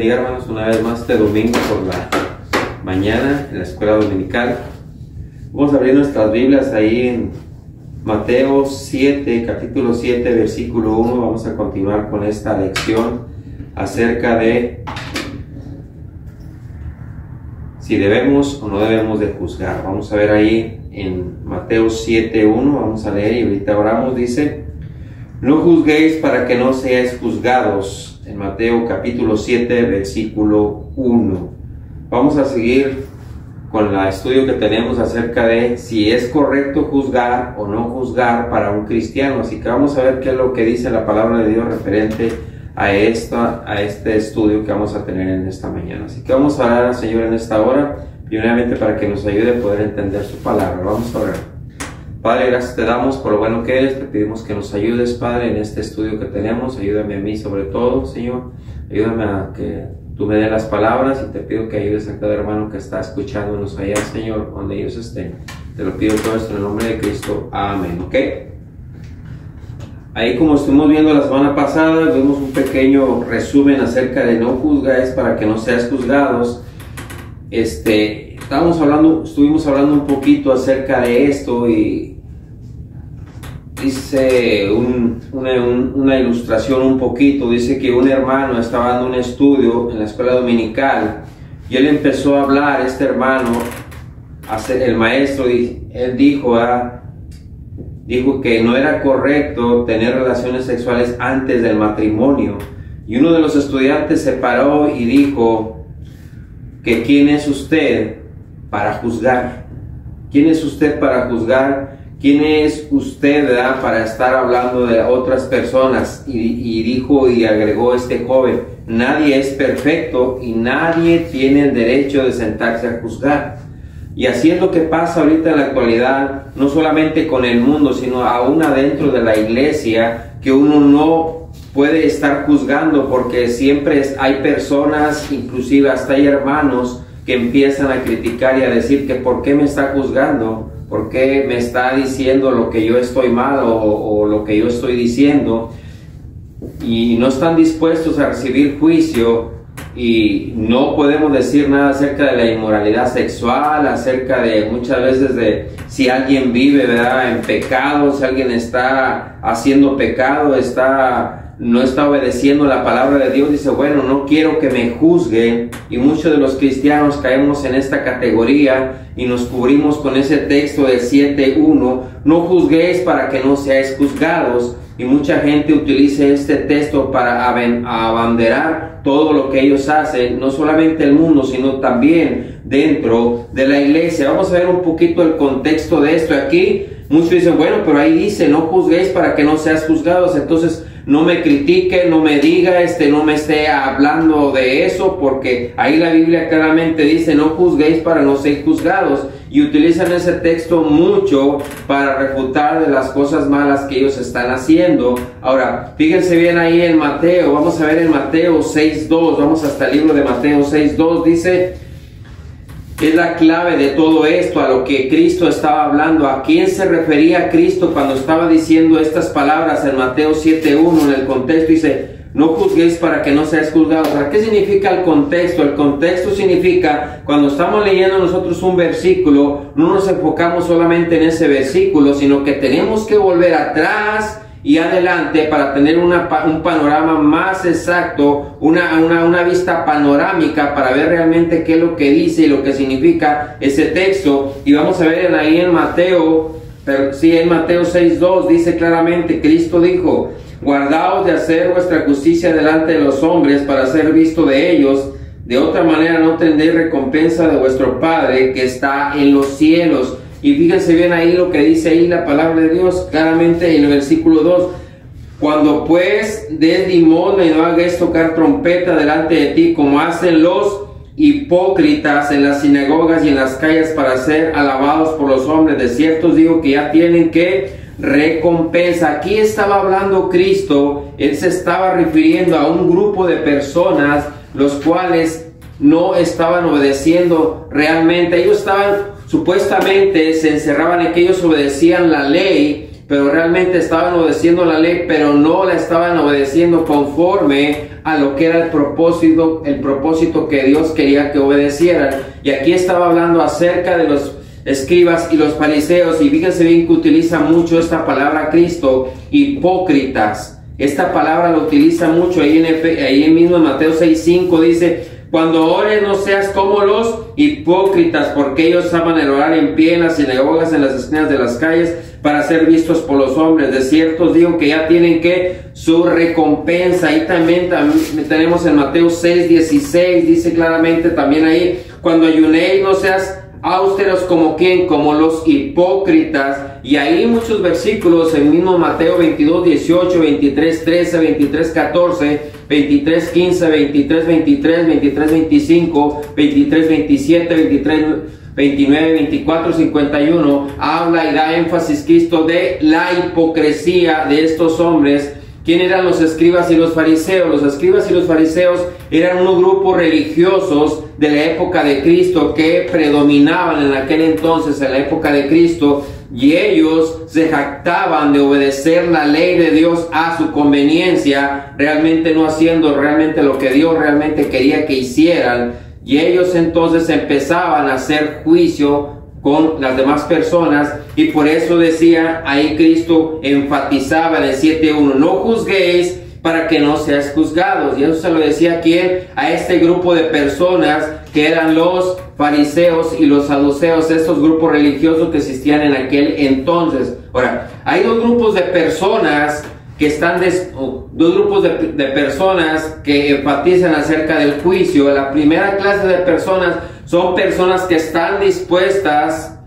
bendiga, hermanos, una vez más este domingo por la mañana en la escuela dominical. Vamos a abrir nuestras Biblias ahí en Mateo 7, capítulo 7, versículo 1. Vamos a continuar con esta lección acerca de si debemos o no debemos de juzgar. Vamos a ver ahí en Mateo 7, 1, vamos a leer y ahorita oramos. Dice: no juzguéis para que no seáis juzgados. En Mateo capítulo 7, versículo 1. Vamos a seguir con el estudio que tenemos acerca de si es correcto juzgar o no juzgar para un cristiano. Así que vamos a ver qué es lo que dice la palabra de Dios referente a este estudio que vamos a tener en esta mañana. Así que vamos a orar al Señor en esta hora, primeramente para que nos ayude a poder entender su palabra. Vamos a orar. Padre, gracias te damos por lo bueno que eres. Te pedimos que nos ayudes, Padre, en este estudio que tenemos. Ayúdame a mí sobre todo, Señor. Ayúdame a que tú me des las palabras, y te pido que ayudes a cada hermano que está escuchándonos allá, Señor, donde ellos estén. Te lo pido todo esto en el nombre de Cristo. Amén. ¿Ok? Ahí, como estuvimos viendo la semana pasada, vimos un pequeño resumen acerca de no juzgáis para que no seas juzgados. Estuvimos hablando un poquito acerca de esto, y dice una ilustración un poquito. Dice que un hermano estaba dando un estudio en la escuela dominical y él empezó a hablar, este hermano, el maestro, y él dijo que no era correcto tener relaciones sexuales antes del matrimonio. Y uno de los estudiantes se paró y dijo que ¿quién es usted para juzgar? ¿Quién es usted para juzgar? ¿Quién es usted, verdad, para estar hablando de otras personas? Y dijo y agregó este joven: nadie es perfecto y nadie tiene el derecho de sentarse a juzgar. Y así es lo que pasa ahorita en la actualidad, no solamente con el mundo, sino aún adentro de la iglesia, que uno no puede estar juzgando, porque siempre hay personas, inclusive hasta hay hermanos, que empiezan a criticar y a decir que ¿por qué me está juzgando? ¿Por qué me está diciendo lo que yo estoy mal o lo que yo estoy diciendo? Y no están dispuestos a recibir juicio, y no podemos decir nada acerca de la inmoralidad sexual, acerca de muchas veces de si alguien vive, ¿verdad?, en pecado, si alguien está haciendo pecado, no está obedeciendo la palabra de Dios. Dice: bueno, no quiero que me juzguen. Y muchos de los cristianos caemos en esta categoría y nos cubrimos con ese texto del 7:1, no juzguéis para que no seáis juzgados. Y mucha gente utiliza este texto para abanderar todo lo que ellos hacen, no solamente el mundo, sino también dentro de la iglesia. Vamos a ver un poquito el contexto de esto aquí. Muchos dicen: bueno, pero ahí dice no juzguéis para que no seas juzgados. Entonces no me critique, no me diga, no me esté hablando de eso, porque ahí la Biblia claramente dice no juzguéis para no ser juzgados. Y utilizan ese texto mucho para refutar de las cosas malas que ellos están haciendo. Ahora, fíjense bien ahí en Mateo. Vamos a ver en Mateo 6:2. Vamos hasta el libro de Mateo 6:2. Dice, es la clave de todo esto, a lo que Cristo estaba hablando. ¿A quién se refería Cristo cuando estaba diciendo estas palabras en Mateo 7:1? En el contexto dice: no juzguéis para que no seáis juzgados. ¿Para qué significa el contexto? El contexto significa, cuando estamos leyendo nosotros un versículo, no nos enfocamos solamente en ese versículo, sino que tenemos que volver atrás y adelante para tener un panorama más exacto, una vista panorámica, para ver realmente qué es lo que dice y lo que significa ese texto. Y vamos a ver ahí en Mateo, en Mateo 6:2 dice claramente: Cristo dijo: guardaos de hacer vuestra justicia delante de los hombres para ser visto de ellos, de otra manera no tendréis recompensa de vuestro Padre que está en los cielos. Y fíjense bien ahí lo que dice ahí la palabra de Dios claramente en el versículo 2: cuando pues des limosna y no hagáis tocar trompeta delante de ti, como hacen los hipócritas en las sinagogas y en las calles para ser alabados por los hombres. De cierto os digo que ya tienen que recompensa. Aquí estaba hablando Cristo. Él se estaba refiriendo a un grupo de personas los cuales no estaban obedeciendo realmente. Ellos supuestamente se encerraban en que ellos obedecían la ley, pero realmente estaban obedeciendo la ley, pero no la estaban obedeciendo conforme a lo que era el propósito que Dios quería que obedecieran. Y aquí estaba hablando acerca de los escribas y los fariseos, y fíjense bien que utiliza mucho esta palabra Cristo, hipócritas. Esta palabra lo utiliza mucho ahí mismo en Mateo 6:5, dice: cuando ores no seas como los hipócritas, porque ellos aman el orar en pie en las sinagogas, en las esquinas de las calles, para ser vistos por los hombres. De cierto os digo que ya tienen que su recompensa. Ahí también tenemos en Mateo 6:16, dice claramente también ahí: cuando ayunéis no seas austeros como quien, como los hipócritas. Y ahí muchos versículos, el mismo Mateo 22:18, 23:13, 23:14, 23:15, 23:23, 23:25, 23:27, 23:29, 24:51, habla y da énfasis Cristo de la hipocresía de estos hombres. ¿Quién eran los escribas y los fariseos? Los escribas y los fariseos eran unos grupos religiosos de la época de Cristo que predominaban en aquel entonces, en la época de Cristo, y ellos se jactaban de obedecer la ley de Dios a su conveniencia, realmente no haciendo realmente lo que Dios realmente quería que hicieran. Y ellos entonces empezaban a hacer juicio con las demás personas, y por eso decía ahí Cristo, enfatizaba en el 7:1: no juzguéis para que no seas juzgados. Y eso se lo decía a quién, a este grupo de personas que eran los fariseos y los saduceos, estos grupos religiosos que existían en aquel entonces. Ahora, hay dos grupos de personas que están de personas que enfatizan acerca del juicio. La primera clase de personas son personas que están dispuestas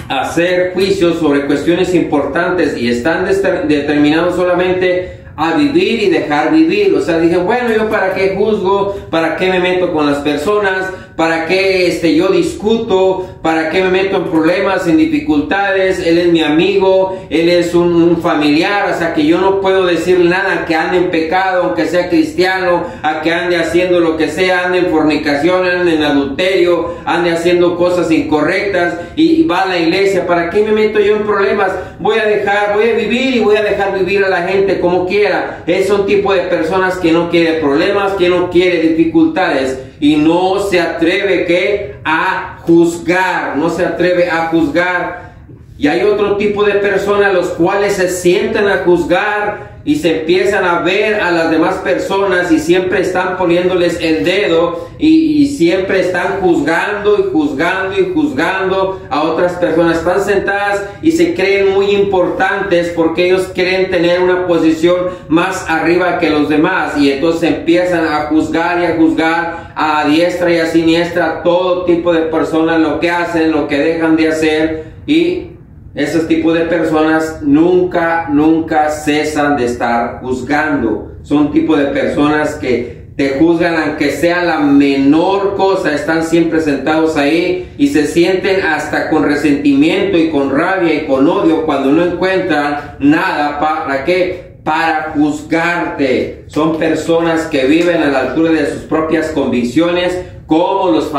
a hacer juicios sobre cuestiones importantes y están determinados solamente a vivir y dejar vivir. O sea, dicen: bueno, yo para qué juzgo, para qué me meto con las personas, para qué yo discuto, para qué me meto en problemas, en dificultades. Él es mi amigo, él es un familiar, o sea que yo no puedo decir nada que ande en pecado, aunque sea cristiano, a que ande haciendo lo que sea, ande en fornicación, ande en adulterio, ande haciendo cosas incorrectas y va a la iglesia. ¿Para qué me meto yo en problemas? Voy a vivir y voy a dejar vivir a la gente como quiera. Es un tipo de personas que no quiere problemas, que no quiere dificultades, y no se atreve a juzgar, no se atreve a juzgar. Y hay otro tipo de personas los cuales se sientan a juzgar y se empiezan a ver a las demás personas y siempre están poniéndoles el dedo y siempre están juzgando y juzgando y juzgando a otras personas. Están sentadas y se creen muy importantes porque ellos quieren tener una posición más arriba que los demás, y entonces empiezan a juzgar y a juzgar a diestra y a siniestra todo tipo de personas, lo que hacen, lo que dejan de hacer. Y esos tipos de personas nunca cesan de estar juzgando. Son tipo de personas que te juzgan aunque sea la menor cosa. Están siempre sentados ahí y se sienten hasta con resentimiento y con rabia y con odio cuando no encuentran nada. ¿Para qué? Para juzgarte. Son personas que viven a la altura de sus propias convicciones, como los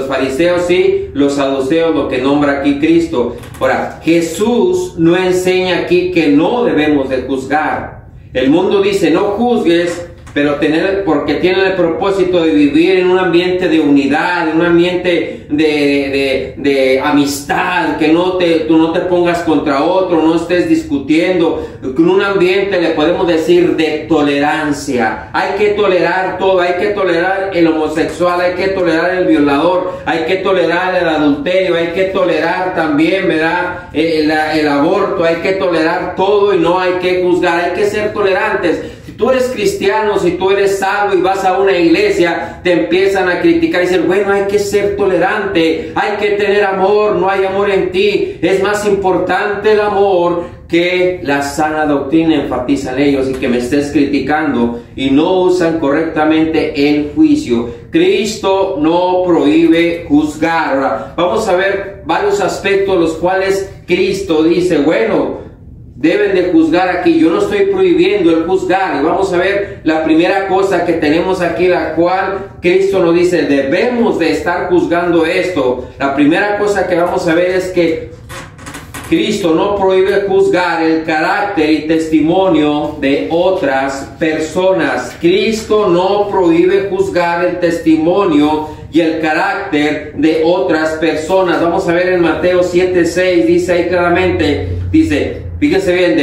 fariseos y los saduceos, lo que nombra aquí Cristo. Ahora, Jesús no enseña aquí que no debemos de juzgar. El mundo dice: no juzgues, pero porque tienen el propósito de vivir en un ambiente de unidad, en un ambiente de amistad, que tú no te pongas contra otro, no estés discutiendo, en un ambiente, le podemos decir, de tolerancia. Hay que tolerar todo, hay que tolerar el homosexual, hay que tolerar el violador, hay que tolerar el adulterio, hay que tolerar también, ¿verdad?, el aborto, hay que tolerar todo y no hay que juzgar, hay que ser tolerantes. Si tú eres cristiano, si tú eres salvo y vas a una iglesia, te empiezan a criticar y dicen: bueno, hay que ser tolerante, hay que tener amor, no hay amor en ti, es más importante el amor que la sana doctrina, enfatizan ellos, y que me estés criticando, y no usan correctamente el juicio. Cristo no prohíbe juzgar. Ahora, vamos a ver varios aspectos los cuales Cristo dice: bueno, deben de juzgar aquí. Yo no estoy prohibiendo el juzgar. Y vamos a ver la primera cosa que tenemos aquí, la cual Cristo nos dice: debemos de estar juzgando esto. La primera cosa que vamos a ver es que Cristo no prohíbe juzgar el carácter y testimonio de otras personas. Cristo no prohíbe juzgar el testimonio y el carácter de otras personas. Vamos a ver en Mateo 7:6, dice ahí claramente, dice, fíjese bien,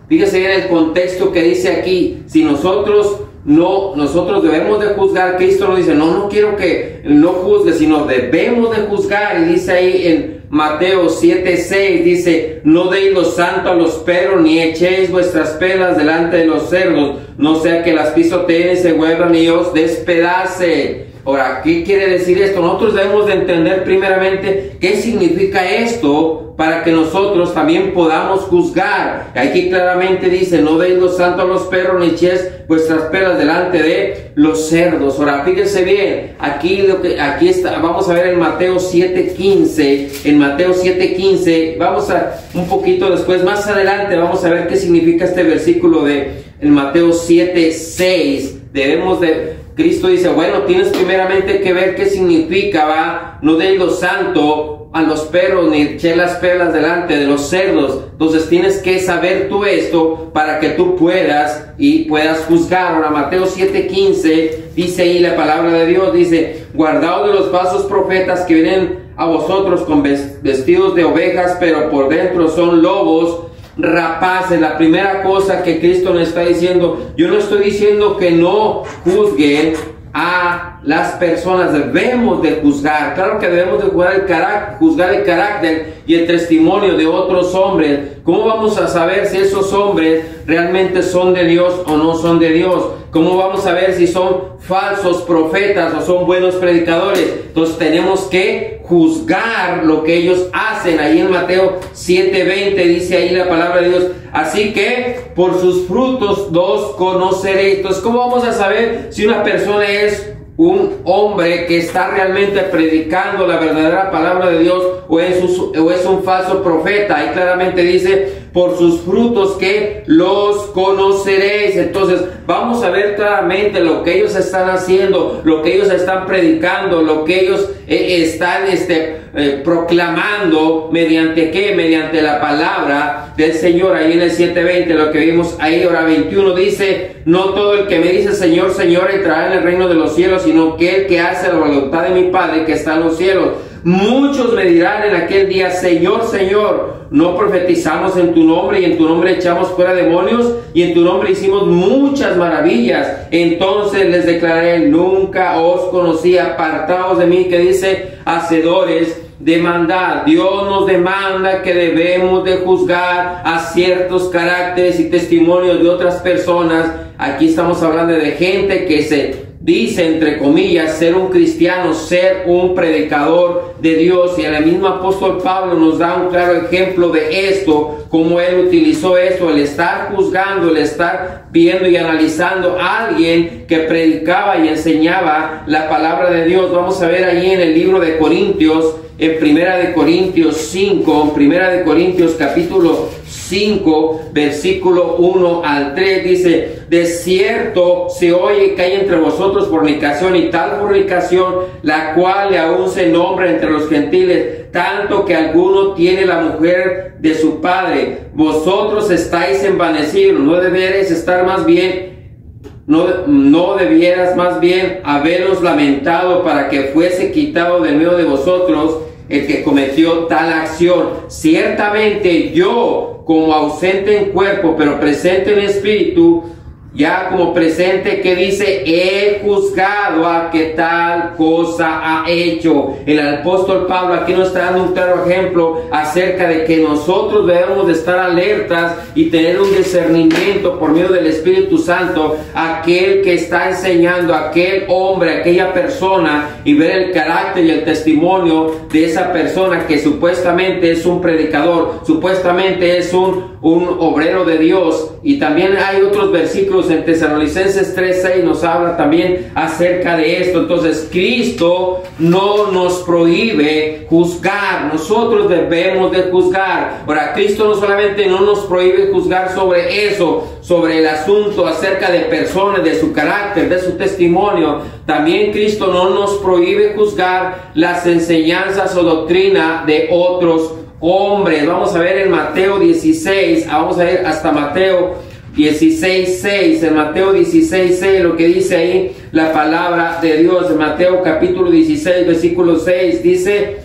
fíjese bien el contexto que dice aquí, si nosotros debemos de juzgar. Cristo nos dice, no quiero que no juzgue, sino debemos de juzgar. Y dice ahí en Mateo 7:6, dice, no deis lo santo a los perros, ni echéis vuestras pelas delante de los cerdos, no sea que las pisoteen y se vuelvan y os despedacen. Ahora, ¿qué quiere decir esto? Nosotros debemos de entender primeramente qué significa esto para que nosotros también podamos juzgar. Aquí claramente dice, no deis lo santo a los perros, ni echéis vuestras pelas delante de los cerdos. Ahora, fíjense bien, aquí está, vamos a ver en Mateo 7:15, vamos a un poquito después, más adelante, vamos a ver qué significa este versículo de en Mateo 7:6. Cristo dice, bueno, tienes primeramente que ver qué significa, no deis lo santo a los perros, ni eché las pelas delante de los cerdos. Entonces tienes que saber tú esto para que tú puedas juzgar. Ahora Mateo 7:15 dice ahí la palabra de Dios, dice, guardaos de los falsos profetas que vienen a vosotros con vestidos de ovejas, pero por dentro son lobos rapaces. La primera cosa que Cristo nos está diciendo, yo no estoy diciendo que no juzguen a las personas, debemos de juzgar, claro que debemos de juzgar el carácter y el testimonio de otros hombres. ¿Cómo vamos a saber si esos hombres realmente son de Dios o no son de Dios? ¿Cómo vamos a ver si son falsos profetas o son buenos predicadores? Entonces tenemos que juzgar lo que ellos hacen. Ahí en Mateo 7:20 dice ahí la palabra de Dios, así que por sus frutos los conoceréis. Entonces, ¿cómo vamos a saber si una persona es un hombre que está realmente predicando la verdadera palabra de Dios o es un falso profeta? Ahí claramente dice, por sus frutos que los conoceréis. Entonces vamos a ver claramente lo que ellos están haciendo, lo que ellos están predicando, lo que ellos están proclamando. ¿Mediante qué? Mediante la palabra del Señor. Ahí en el 7:20 lo que vimos ahí. Ahora 21 dice, no todo el que me dice Señor, Señor entrará en el reino de los cielos, sino que el que hace la voluntad de mi Padre que está en los cielos. Muchos me dirán en aquel día, Señor, Señor, ¿no profetizamos en tu nombre y en tu nombre echamos fuera demonios y en tu nombre hicimos muchas maravillas? Entonces les declaré, nunca os conocí, apartaos de mí, que dice, hacedores de maldad. Dios nos demanda que debemos de juzgar a ciertos caracteres y testimonios de otras personas. Aquí estamos hablando de gente que se dice, entre comillas, ser un cristiano, ser un predicador de Dios. Y el mismo apóstol Pablo nos da un claro ejemplo de esto, cómo él utilizó esto, el estar juzgando, el estar viendo y analizando a alguien que predicaba y enseñaba la palabra de Dios. Vamos a ver ahí en el libro de Corintios, en Primera de Corintios 5, Primera de Corintios capítulo 5, versículo 1 al 3, dice, de cierto se oye que hay entre vosotros fornicación, y tal fornicación, la cual aún se nombra entre los gentiles, tanto que alguno tiene la mujer de su padre. Vosotros estáis envanecidos, no debierais estar más bien, no debieras más bien haberos lamentado para que fuese quitado de medio de vosotros el que cometió tal acción. Ciertamente yo, como ausente en cuerpo, pero presente en espíritu, ya como presente, que dice, he juzgado a que tal cosa ha hecho. El apóstol Pablo aquí nos está dando un claro ejemplo acerca de que nosotros debemos de estar alertas y tener un discernimiento por medio del Espíritu Santo, aquel que está enseñando, aquel hombre, aquella persona, y ver el carácter y el testimonio de esa persona que supuestamente es un predicador, supuestamente es un obrero de Dios. Y también hay otros versículos en Tesalonicenses 3:6 nos habla también acerca de esto. Entonces Cristo no nos prohíbe juzgar, nosotros debemos de juzgar. Ahora, Cristo no solamente no nos prohíbe juzgar sobre eso, sobre el asunto acerca de personas, de su carácter, de su testimonio, también Cristo no nos prohíbe juzgar las enseñanzas o doctrina de otros hombres. Vamos a ver en Mateo 16, vamos a ver hasta Mateo 16:6. En Mateo 16:6 lo que dice ahí la palabra de Dios. En Mateo capítulo 16 versículo 6 dice: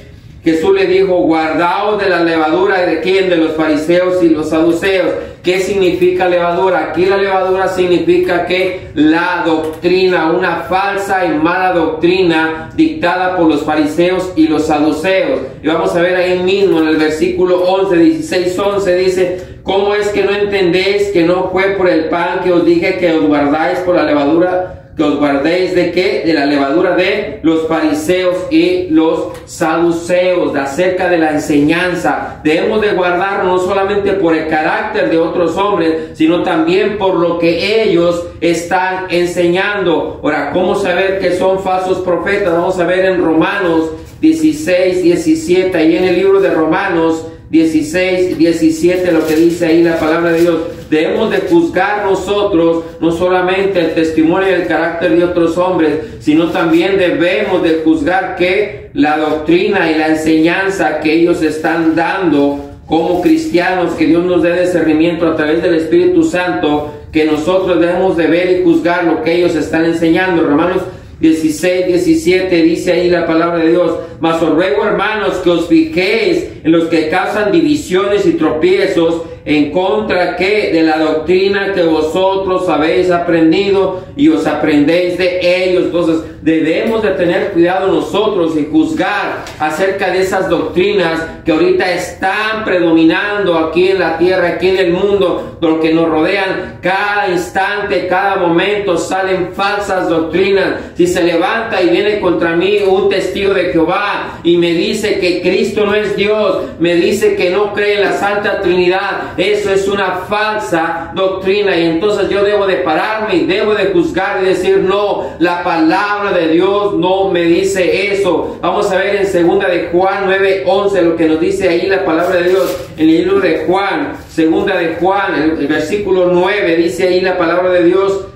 Jesús le dijo: guardaos de la levadura de quién, de los fariseos y los saduceos. ¿Qué significa levadura? Aquí la levadura significa que la doctrina, una falsa y mala doctrina dictada por los fariseos y los saduceos. Y vamos a ver ahí mismo en el versículo 11, 16:11 dice: ¿cómo es que no entendéis que no fue por el pan que os dije que os guardáis por la levadura? ¿Que os guardéis de qué? De la levadura de los fariseos y los saduceos, acerca de la enseñanza. Debemos de guardarnos no solamente por el carácter de otros hombres, sino también por lo que ellos están enseñando. Ahora, ¿cómo saber que son falsos profetas? Vamos a ver en Romanos 16:17, ahí en el libro de Romanos 16:17 lo que dice ahí la palabra de Dios. Debemos de juzgar nosotros no solamente el testimonio y el carácter de otros hombres, sino también debemos de juzgar que la doctrina y la enseñanza que ellos están dando como cristianos, que Dios nos dé discernimiento a través del Espíritu Santo, que nosotros debemos de ver y juzgar lo que ellos están enseñando. Romanos 16:17 dice ahí la palabra de Dios: mas os ruego, hermanos, que os fijéis en los que causan divisiones y tropiezos, en contra que de la doctrina que vosotros habéis aprendido y os aprendéis de ellos. Entonces debemos de tener cuidado nosotros y juzgar acerca de esas doctrinas que ahorita están predominando aquí en la tierra, aquí en el mundo, lo que nos rodean. Cada instante, cada momento salen falsas doctrinas. Si se levanta y viene contra mí un testigo de Jehová y me dice que Cristo no es Dios, me dice que no cree en la Santa Trinidad, eso es una falsa doctrina, y entonces yo debo de pararme y debo de juzgar y decir: no, la palabra de Dios no me dice eso. Vamos a ver en segunda de Juan 9:11 lo que nos dice ahí la palabra de Dios. En el libro de Juan, segunda de Juan, el versículo 9, dice ahí la palabra de Dios.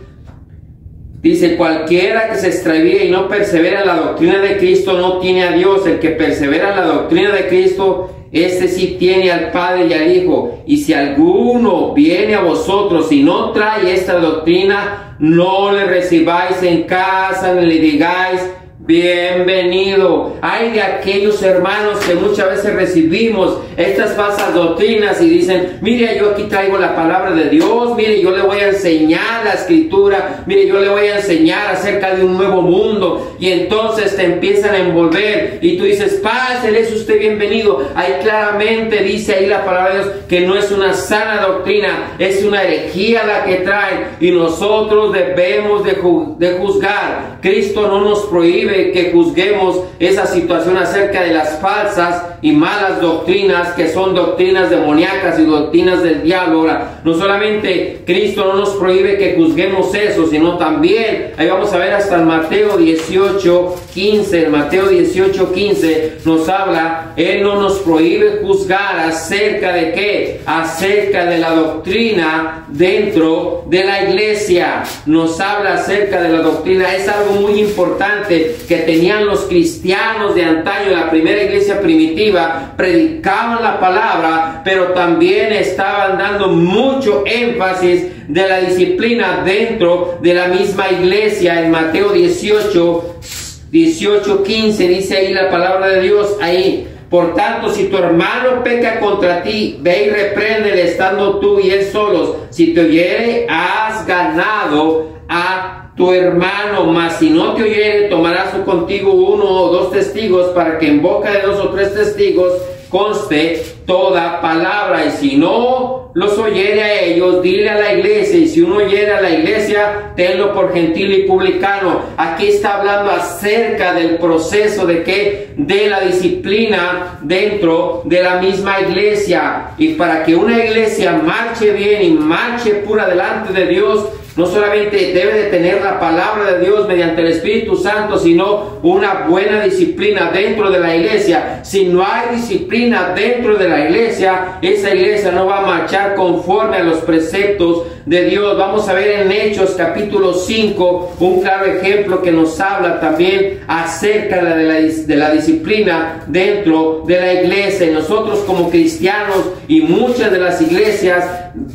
Dice: cualquiera que se extravíe y no persevera en la doctrina de Cristo no tiene a Dios. El que persevera en la doctrina de Cristo, este sí tiene al Padre y al Hijo. Y si alguno viene a vosotros y no trae esta doctrina, no le recibáis en casa ni le digáis: bienvenido. Hay de aquellos hermanos que muchas veces recibimos estas falsas doctrinas y dicen: mire, yo aquí traigo la palabra de Dios, mire, yo le voy a enseñar la escritura, mire, yo le voy a enseñar acerca de un nuevo mundo. Y entonces te empiezan a envolver y tú dices: pásele, es usted bienvenido. Ahí claramente dice ahí la palabra de Dios que no es una sana doctrina, es una herejía la que traen, y nosotros debemos de juzgar. Cristo no nos prohíbe que juzguemos esa situación acerca de las falsas y malas doctrinas, que son doctrinas demoníacas y doctrinas del diablo. Ahora, no solamente Cristo no nos prohíbe que juzguemos eso, sino también, ahí vamos a ver hasta en Mateo 18:15, en Mateo 18:15 nos habla, Él no nos prohíbe juzgar acerca de qué, acerca de la doctrina dentro de la iglesia. Nos habla acerca de la doctrina. Es algo muy importante que tenían los cristianos de antaño, la primera iglesia primitiva. Predicaban la palabra, pero también estaban dando mucho énfasis de la disciplina dentro de la misma iglesia. En Mateo 18:15 dice ahí la palabra de Dios ahí: por tanto, si tu hermano peca contra ti, ve y repréndele estando tú y él solos. Si te oyere, has ganado a tu hermano. Mas si no te oyere, tomarás contigo 1 o 2 testigos, para que en boca de 2 o 3 testigos conste toda palabra. Y si no los oyere a ellos, dile a la iglesia. Y si uno oyere a la iglesia, tenlo por gentil y publicano. Aquí está hablando acerca del proceso de que, de la disciplina dentro de la misma iglesia. Y para que una iglesia marche bien y marche pura delante de Dios, no solamente debe de tener la palabra de Dios mediante el Espíritu Santo, sino una buena disciplina dentro de la iglesia. Si no hay disciplina dentro de la iglesia, esa iglesia no va a marchar conforme a los preceptos de Dios. Vamos a ver en Hechos capítulo 5 un claro ejemplo que nos habla también acerca de la disciplina dentro de la iglesia. Y nosotros como cristianos y muchas de las iglesias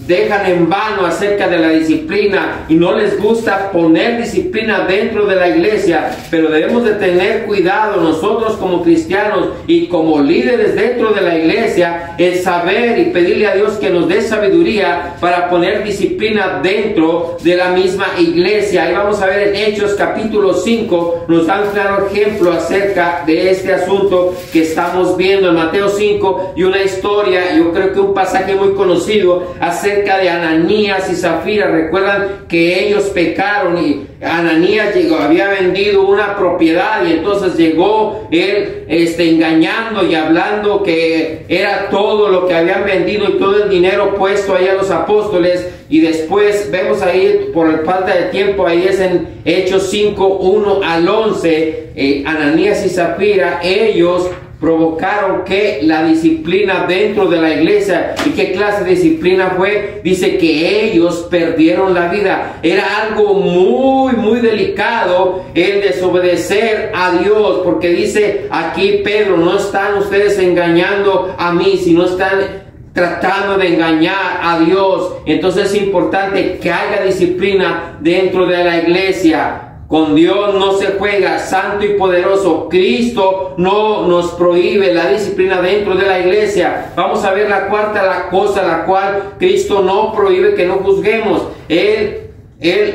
dejan en vano acerca de la disciplina y no les gusta poner disciplina dentro de la iglesia, pero debemos de tener cuidado nosotros como cristianos y como líderes dentro de la iglesia, el saber y pedirle a Dios que nos dé sabiduría para poner disciplina dentro de la misma iglesia. Ahí vamos a ver en Hechos capítulo 5, nos da un claro ejemplo acerca de este asunto que estamos viendo en Mateo 5, y una historia, yo creo que un pasaje muy conocido acerca de Ananías y Zafira. Recuerdan que ellos pecaron y Ananías había vendido una propiedad, y entonces llegó él engañando y hablando que era todo lo que habían vendido y todo el dinero puesto ahí a los apóstoles. Y después vemos ahí, por falta de tiempo, ahí es en Hechos 5, 1 al 11, Ananías y Zafira, ellos provocaron que la disciplina dentro de la iglesia. ¿Y qué clase de disciplina fue? Dice que ellos perdieron la vida. Era algo muy delicado el desobedecer a Dios, porque dice aquí Pedro, no están ustedes engañando a mí, sino están tratando de engañar a Dios. Entonces es importante que haya disciplina dentro de la iglesia. Con Dios no se juega, santo y poderoso. Cristo no nos prohíbe la disciplina dentro de la iglesia. Vamos a ver la cuarta cosa, la cual Cristo no prohíbe que no juzguemos. Él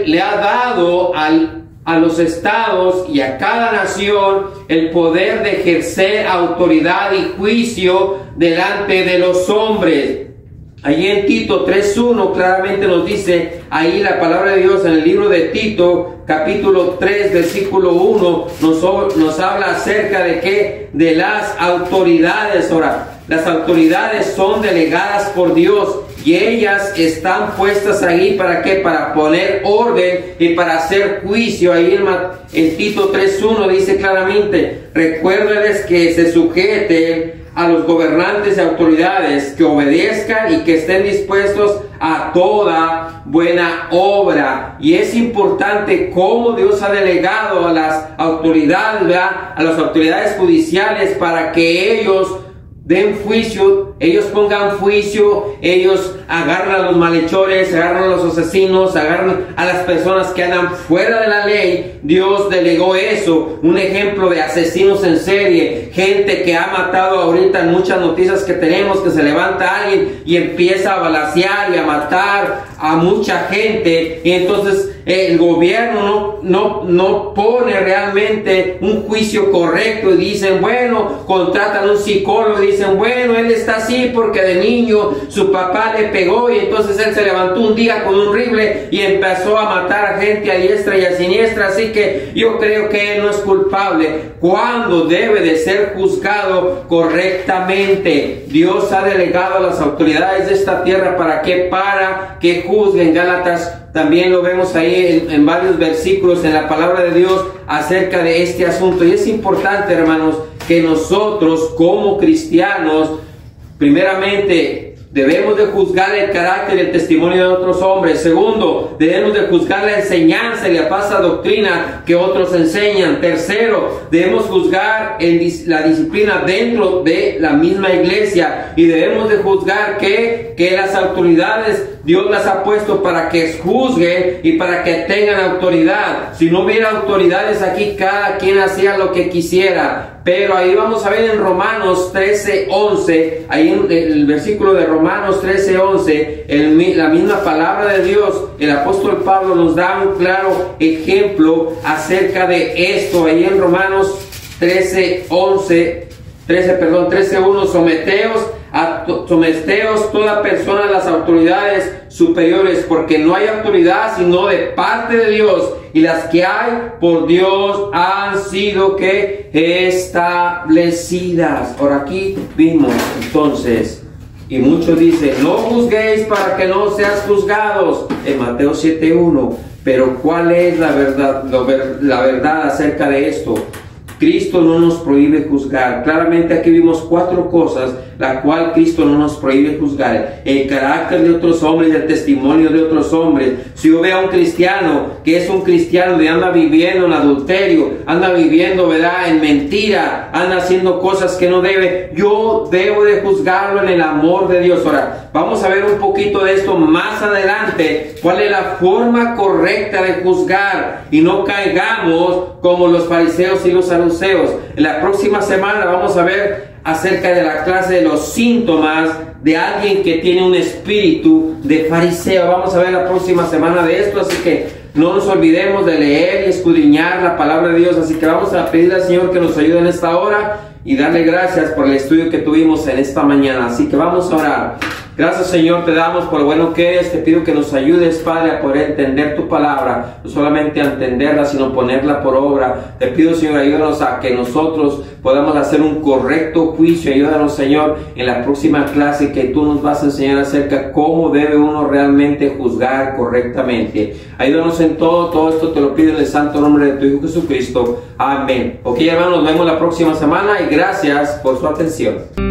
le ha dado a los estados y a cada nación el poder de ejercer autoridad y juicio delante de los hombres. Allí en Tito 3.1 claramente nos dice, ahí la palabra de Dios en el libro de Tito, capítulo 3, versículo 1, nos habla acerca de qué, de las autoridades. Ahora, las autoridades son delegadas por Dios y ellas están puestas ahí ¿para qué? Para poner orden y para hacer juicio. Ahí en Tito 3.1 dice claramente, recuérdenles que se sujeten a los gobernantes y autoridades, que obedezcan y que estén dispuestos a toda buena obra. Y es importante cómo Dios ha delegado a las autoridades, ¿verdad? A las autoridades judiciales, para que ellos den juicio, ellos pongan juicio, ellos agarran a los malhechores, agarran a los asesinos, agarran a las personas que andan fuera de la ley. Dios delegó eso. Un ejemplo de asesinos en serie, gente que ha matado ahorita en muchas noticias que tenemos, que se levanta alguien y empieza a balacear y a matar a mucha gente, y entonces el gobierno no pone realmente un juicio correcto, y dicen, bueno, contratan un psicólogo y dicen, bueno, él está así porque de niño su papá le pegó y entonces él se levantó un día con un rifle y empezó a matar a gente a diestra y a siniestra, así que yo creo que él no es culpable, cuando debe de ser juzgado correctamente. Dios ha delegado a las autoridades de esta tierra para que juzguen. Gálatas también lo vemos ahí en varios versículos en la palabra de Dios acerca de este asunto. Y es importante, hermanos, que nosotros como cristianos, primeramente, debemos de juzgar el carácter y el testimonio de otros hombres. Segundo, debemos de juzgar la enseñanza y la falsa doctrina que otros enseñan. Tercero, debemos juzgar la disciplina dentro de la misma iglesia. Y debemos de juzgar que las autoridades Dios las ha puesto para que juzguen y para que tengan autoridad. Si no hubiera autoridades aquí, cada quien hacía lo que quisiera. Pero ahí vamos a ver en Romanos 13:11, ahí en el versículo de Romanos 13:11, la misma palabra de Dios, el apóstol Pablo nos da un claro ejemplo acerca de esto. Ahí en Romanos 13:1, someteos toda persona a las autoridades superiores, porque no hay autoridad sino de parte de Dios, y las que hay por Dios han sido que establecidas. Por aquí vimos entonces, y muchos dicen, no juzguéis para que no seas juzgados, en Mateo 7:1. Pero ¿cuál es la verdad acerca de esto? Cristo no nos prohíbe juzgar. Claramente aquí vimos 4 cosas, la cual Cristo no nos prohíbe juzgar. El carácter de otros hombres, el testimonio de otros hombres. Si yo veo a un cristiano que es un cristiano y anda viviendo en adulterio, anda viviendo, ¿verdad?, en mentira, anda haciendo cosas que no debe, yo debo de juzgarlo en el amor de Dios. Ahora, vamos a ver un poquito de esto más adelante, cuál es la forma correcta de juzgar y no caigamos como los fariseos y los saduceos. En la próxima semana vamos a ver acerca de la clase de los síntomas de alguien que tiene un espíritu de fariseo. Vamos a ver la próxima semana de esto, así que no nos olvidemos de leer y escudriñar la palabra de Dios. Así que vamos a pedir al Señor que nos ayude en esta hora y darle gracias por el estudio que tuvimos en esta mañana. Así que vamos a orar. Gracias, Señor, te damos por lo bueno que eres. Te pido que nos ayudes, Padre, a poder entender tu palabra, no solamente a entenderla, sino ponerla por obra. Te pido, Señor, ayúdanos a que nosotros podamos hacer un correcto juicio. Ayúdanos, Señor, en la próxima clase que tú nos vas a enseñar acerca de cómo debe uno realmente juzgar correctamente. Ayúdanos en todo esto te lo pido en el santo nombre de tu Hijo Jesucristo. Amén. Ok, hermanos, nos vemos la próxima semana y gracias por su atención.